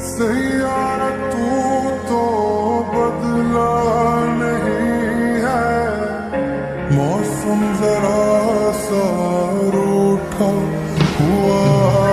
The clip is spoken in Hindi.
सैया तू तो बदला नहीं है, मौसम जरा सा रूठा हुआ